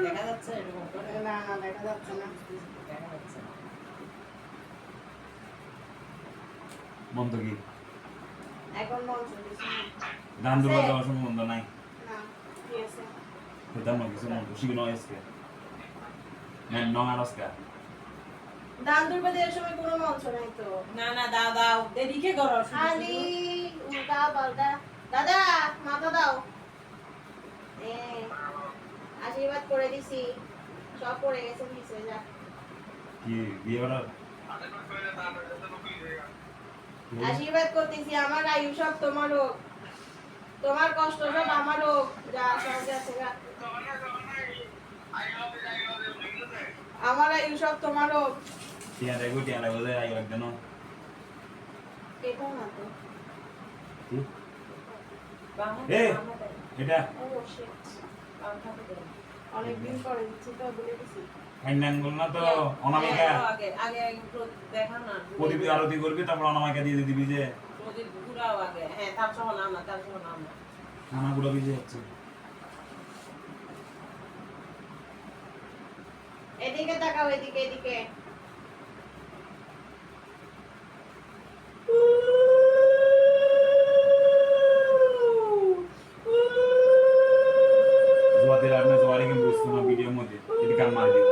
দেখা যাচ্ছে এরকম করে? না না দেখা যাচ্ছে না। দেখা যাচ্ছে না। মন্দ কি এখন মঞ্চ দিছি গান দুর্বা যাওয়ার সময় মন্দ নাই না কি আছে হইতাম না কিছু মন্দ শিখনো আজকে না নং আজকে দান দুর্বা দেওয়ার সময় কোনো মঞ্চ নাই তো। না না দাও দাও দেরিকে করো শুধু খালি শুধু। উল্টা পাল্টা। দাদা মাথা দাও। আশীর্বাদ করে দিছি, সব পড়ে গেছে নিচে। যা কি বিয়ে করার আশীর্বাদ করতেছি, আমার আয়ু সব তোমার হোক, তোমার কষ্ট সব আমার হোক। যা সহজে আছে গা। আমার আয়ু সব তোমার হোক। টিয়া দেখো যে আই একজন এটা না তো। কি বাংলা এ বাংলা এটা ও শিট, বাংলা তো দেন। অনেকদিন পরে দিচ্ছি তো ভুলে গেছি। ফাইনাল বল না তো অনামিকা আগে আগে একটু দেখাও না প্রদীপ আরতি করবি তারপর অনামিকা দিয়ে দিবি যে প্রদীপ ঘুরাও আগে হ্যাঁ তার সহ নাম না তার সহ নাম না নানাগুলো বিজে হচ্ছে এদিকে তাকাও, এদিকে এদিকে। জোয়াদের আর না জোয়ারে কিন্তু বুঝতো না ভিডিওর মধ্যে এদিকে আর মার দিবে